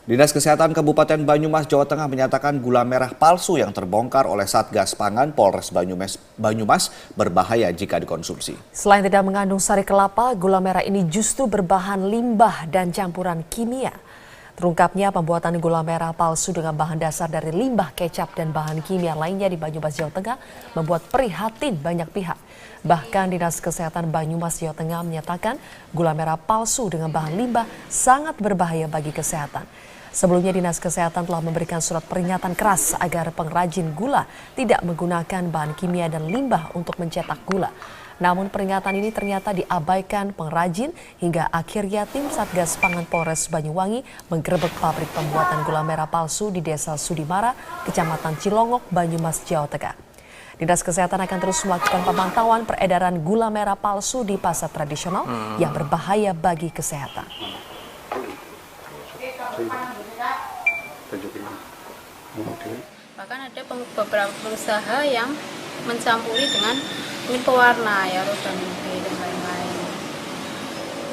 Dinas Kesehatan Kabupaten Banyumas, Jawa Tengah menyatakan gula merah palsu yang terbongkar oleh Satgas Pangan Polres Banyumas berbahaya jika dikonsumsi. Selain tidak mengandung sari kelapa, gula merah ini justru berbahan limbah dan campuran kimia. Terungkapnya pembuatan gula merah palsu dengan bahan dasar dari limbah kecap dan bahan kimia lainnya di Banyumas, Jawa Tengah membuat prihatin banyak pihak. Bahkan Dinas Kesehatan Banyumas, Jawa Tengah menyatakan gula merah palsu dengan bahan limbah sangat berbahaya bagi kesehatan. Sebelumnya Dinas Kesehatan telah memberikan surat peringatan keras agar pengrajin gula tidak menggunakan bahan kimia dan limbah untuk mencetak gula. Namun peringatan ini ternyata diabaikan pengrajin hingga akhirnya tim Satgas Pangan Polres Banyuwangi menggerebek pabrik pembuatan gula merah palsu di Desa Sudimara, Kecamatan Cilongok, Banyumas, Jawa Tengah. Dinas Kesehatan akan terus melakukan pemantauan peredaran gula merah palsu di pasar tradisional yang berbahaya bagi kesehatan. Bahkan ada beberapa pengusaha yang mencampuri dengan ini pewarna ya, Rodamin B dan lain-lain.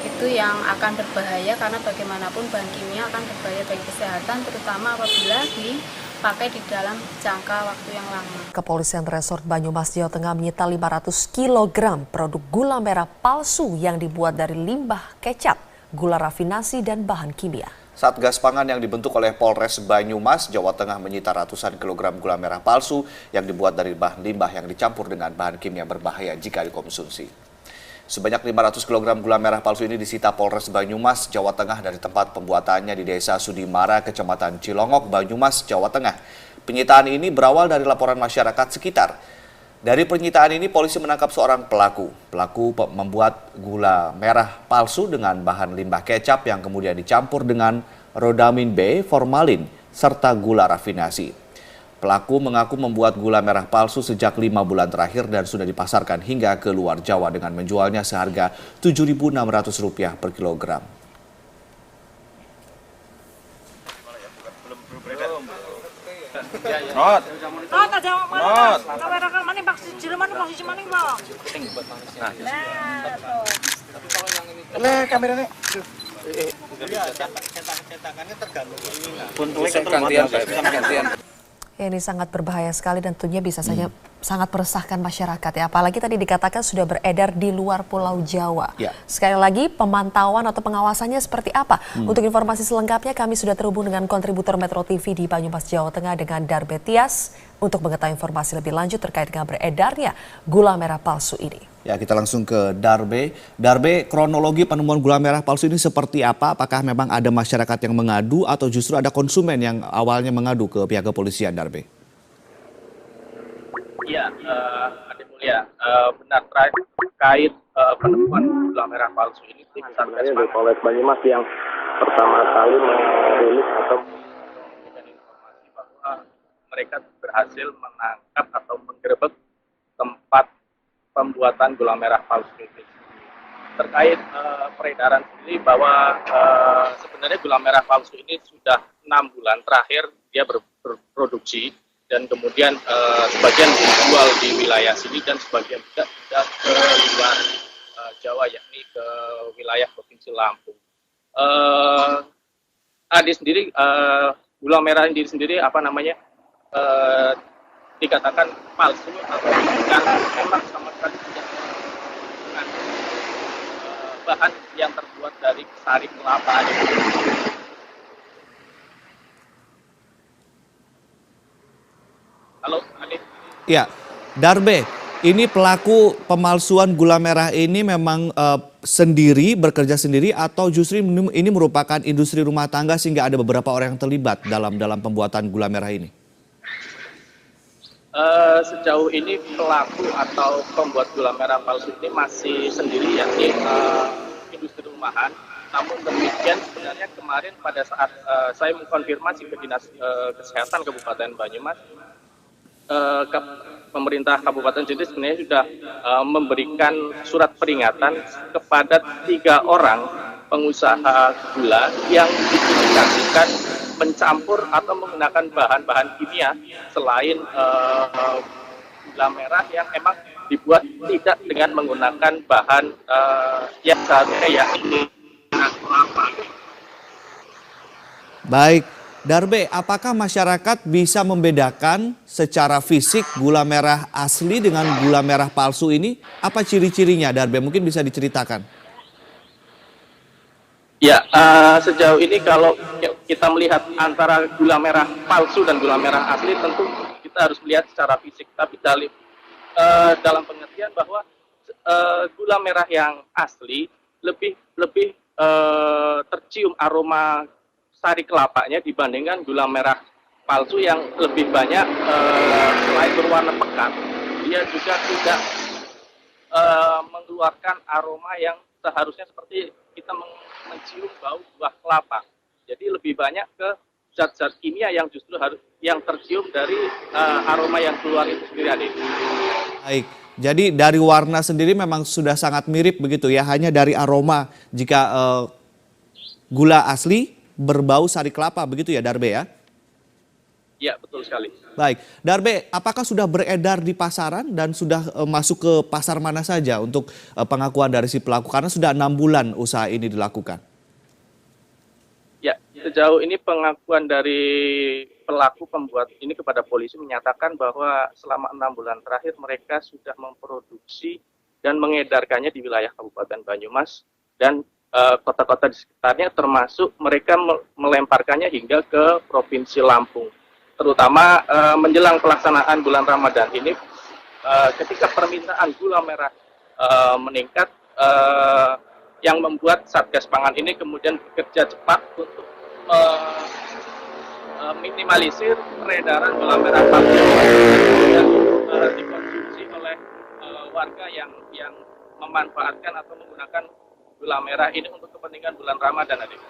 Itu yang akan berbahaya karena bagaimanapun bahan kimia akan berbahaya bagi kesehatan, terutama apabila dipakai di dalam jangka waktu yang lama. Kepolisian Resort Banyumas, Jawa Tengah menyita 500 kg produk gula merah palsu yang dibuat dari limbah kecap, gula rafinasi, dan bahan kimia. Satgas Pangan yang dibentuk oleh Polres Banyumas, Jawa Tengah menyita ratusan kilogram gula merah palsu yang dibuat dari bahan limbah yang dicampur dengan bahan kimia berbahaya jika dikonsumsi. Sebanyak 500 kg gula merah palsu ini disita Polres Banyumas, Jawa Tengah dari tempat pembuatannya di Desa Sudimara, Kecamatan Cilongok, Banyumas, Jawa Tengah. Penyitaan ini berawal dari laporan masyarakat sekitar. Dari penyitaan ini, polisi menangkap seorang pelaku. Pelaku membuat gula merah palsu dengan bahan limbah kecap yang kemudian dicampur dengan rodamin B, formalin, serta gula rafinasi. Pelaku mengaku membuat gula merah palsu sejak 5 bulan terakhir dan sudah dipasarkan hingga ke luar Jawa dengan menjualnya seharga Rp7.600 per kilogram. Kameranya. Cetakannya tergantung gantian. Ini sangat berbahaya sekali dan tentunya bisa saja sangat meresahkan masyarakat ya. Apalagi tadi dikatakan sudah beredar di luar Pulau Jawa. Ya. Sekali lagi pemantauan atau pengawasannya seperti apa? Untuk informasi selengkapnya kami sudah terhubung dengan kontributor Metro TV di Banyumas, Jawa Tengah dengan Darbe Tias untuk mengetahui informasi lebih lanjut terkait dengan beredarnya gula merah palsu ini. Ya, kita langsung ke Darbe. Darbe, kronologi penemuan gula merah palsu ini seperti apa? Apakah memang ada masyarakat yang mengadu atau justru ada konsumen yang awalnya mengadu ke pihak kepolisian, Darbe? Ya, Adik Mulia, benar terkait penemuan gula merah palsu ini tim Satgas Pangan Polres Banyumas yang pertama kali merilis atau memberikan informasi bahwa mereka berhasil menangkap atau menggerebek tempat pembuatan gula merah palsu ini. Terkait peredaran sendiri bahwa sebenarnya gula merah palsu ini sudah 6 bulan terakhir dia berproduksi dan kemudian sebagian dijual di wilayah sini dan sebagian juga sudah ke luar Jawa, yakni ke wilayah Provinsi Lampung. Sendiri gula merah ini sendiri dikatakan palsu atau karena memang sama sekali tidak mengandung bahan yang terbuat dari sari kelapa. Halo, Adit. Ya, Darbe, ini pelaku pemalsuan gula merah ini memang sendiri, bekerja sendiri atau justru ini merupakan industri rumah tangga sehingga ada beberapa orang yang terlibat dalam pembuatan gula merah ini? Sejauh ini pelaku atau pembuat gula merah palsu ini masih sendiri, yakni industri rumahan. Namun demikian sebenarnya kemarin pada saat saya mengkonfirmasi ke Dinas Kesehatan Kabupaten Banyumas, pemerintah kabupaten sendiri sebenarnya sudah memberikan surat peringatan kepada 3 orang pengusaha gula yang diindikasikan mencampur atau menggunakan bahan-bahan kimia selain gula merah yang emang dibuat tidak dengan menggunakan bahan yang seharusnya yakni kelapa. Baik, Darbe, apakah masyarakat bisa membedakan secara fisik gula merah asli dengan gula merah palsu ini? Apa ciri-cirinya, Darbe? Mungkin bisa diceritakan. Ya, sejauh ini kalau kita melihat antara gula merah palsu dan gula merah asli, tentu kita harus melihat secara fisik. Tapi dalam pengertian bahwa gula merah yang asli lebih tercium aroma sari kelapanya dibandingkan gula merah palsu yang lebih banyak selain berwarna pekat, dia juga tidak mengeluarkan aroma yang seharusnya seperti kita mencium bau buah kelapa. Jadi lebih banyak ke zat-zat kimia yang justru yang tercium dari aroma yang keluar itu sendiri, Adik. Baik, jadi dari warna sendiri memang sudah sangat mirip begitu ya, hanya dari aroma jika gula asli berbau sari kelapa begitu ya, Darbe ya? Ya, betul sekali. Baik, Darbe, apakah sudah beredar di pasaran dan sudah masuk ke pasar mana saja untuk pengakuan dari si pelaku? Karena sudah 6 bulan usaha ini dilakukan. Ya, sejauh ini pengakuan dari pelaku pembuat ini kepada polisi menyatakan bahwa selama 6 bulan terakhir mereka sudah memproduksi dan mengedarkannya di wilayah Kabupaten Banyumas dan kota-kota di sekitarnya, termasuk mereka melemparkannya hingga ke Provinsi Lampung. Terutama menjelang pelaksanaan bulan Ramadan ini, ketika permintaan gula merah meningkat, yang membuat Satgas Pangan ini kemudian bekerja cepat untuk minimalisir peredaran gula merah palsu yang dikonsumsi oleh warga yang memanfaatkan atau menggunakan gula merah ini untuk kepentingan bulan Ramadan, Adik.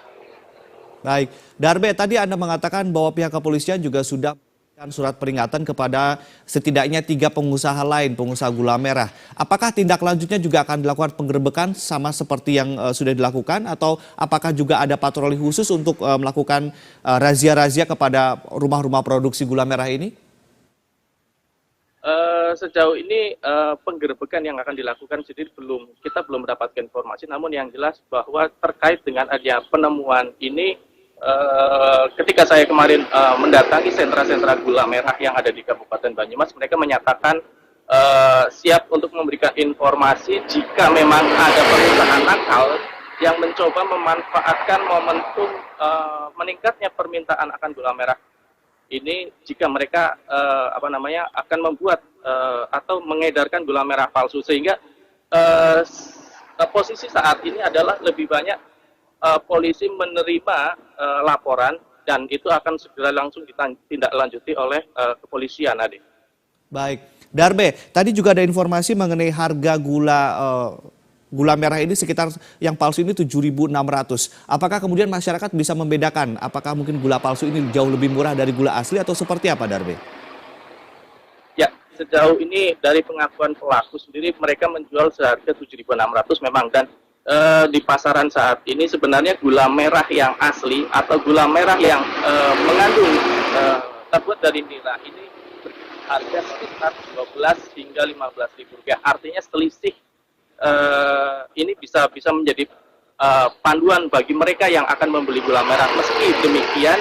Baik, Darbe, tadi Anda mengatakan bahwa pihak kepolisian juga sudah memberikan surat peringatan kepada setidaknya 3 pengusaha lain, pengusaha gula merah. Apakah tindak lanjutnya juga akan dilakukan penggerebekan sama seperti yang sudah dilakukan, atau apakah juga ada patroli khusus untuk melakukan razia-razia kepada rumah-rumah produksi gula merah ini? Sejauh ini penggerebekan yang akan dilakukan sendiri kita belum mendapatkan informasi, namun yang jelas bahwa terkait dengan adanya penemuan ini, ketika saya kemarin mendatangi sentra-sentra gula merah yang ada di Kabupaten Banyumas, mereka menyatakan siap untuk memberikan informasi jika memang ada perusahaan nakal yang mencoba memanfaatkan momentum meningkatnya permintaan akan gula merah ini, jika mereka akan membuat atau mengedarkan gula merah palsu, sehingga posisi saat ini adalah lebih banyak polisi menerima laporan dan itu akan segera langsung ditindaklanjuti oleh kepolisian, Adik. Baik, Darbe, tadi juga ada informasi mengenai harga gula merah ini sekitar yang palsu ini 7.600. Apakah kemudian masyarakat bisa membedakan apakah mungkin gula palsu ini jauh lebih murah dari gula asli atau seperti apa, Darbe? Ya, sejauh ini dari pengakuan pelaku sendiri mereka menjual seharga 7.600 memang, dan di pasaran saat ini sebenarnya gula merah yang asli atau gula merah yang mengandung terbuat dari nira ini harga sekitar 12 hingga 15.000 rupiah. Artinya selisih ini bisa menjadi panduan bagi mereka yang akan membeli gula merah. Meski demikian,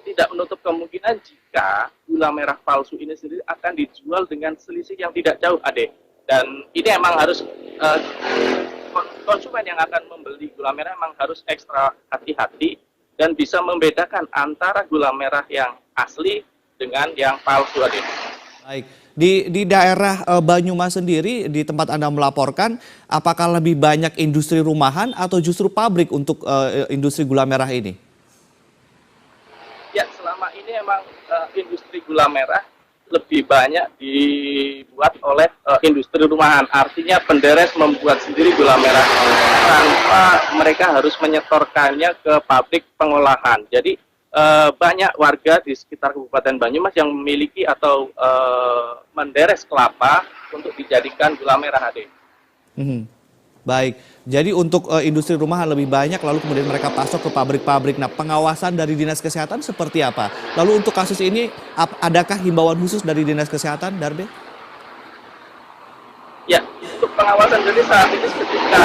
tidak menutup kemungkinan jika gula merah palsu ini sendiri akan dijual dengan selisih yang tidak jauh, Ade. Dan ini emang harus konsumen yang akan membeli gula merah memang harus ekstra hati-hati dan bisa membedakan antara gula merah yang asli dengan yang palsu, Ade. Baik, di daerah Banyumas sendiri, di tempat Anda melaporkan, apakah lebih banyak industri rumahan atau justru pabrik untuk industri gula merah ini? Ya, selama ini emang industri gula merah lebih banyak dibuat oleh industri rumahan. Artinya penderes membuat sendiri gula merah tanpa mereka harus menyetorkannya ke pabrik pengolahan. Jadi banyak warga di sekitar Kabupaten Banyumas yang memiliki atau menderes kelapa untuk dijadikan gula merah, Ade. Baik, jadi untuk industri rumahan lebih banyak, lalu kemudian mereka pasok ke pabrik-pabrik. Nah, pengawasan dari Dinas Kesehatan seperti apa? Lalu untuk kasus ini, adakah himbauan khusus dari Dinas Kesehatan, Darbe? Ya, untuk pengawasan jadi saat ini ketika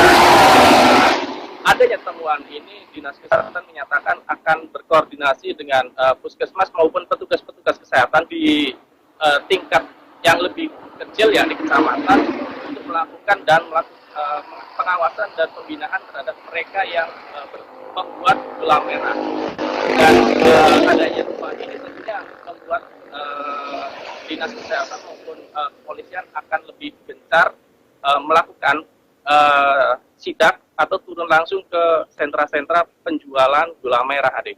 adanya temuan ini, Dinas Kesehatan menyatakan akan berkoordinasi berkoordinasi dengan puskesmas maupun petugas-petugas kesehatan di tingkat yang lebih kecil ya di kecamatan untuk melakukan pengawasan dan pembinaan terhadap mereka yang membuat gula merah. Dan adanya rumah ini tentunya membuat dinas kesehatan maupun kepolisian akan lebih gencar melakukan sidak atau turun langsung ke sentra-sentra penjualan gula merah, Adik.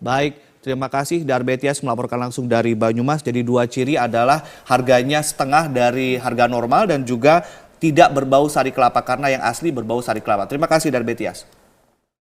Baik, terima kasih Darbetias melaporkan langsung dari Banyumas. Jadi dua ciri adalah harganya setengah dari harga normal dan juga tidak berbau sari kelapa karena yang asli berbau sari kelapa. Terima kasih Darbetias.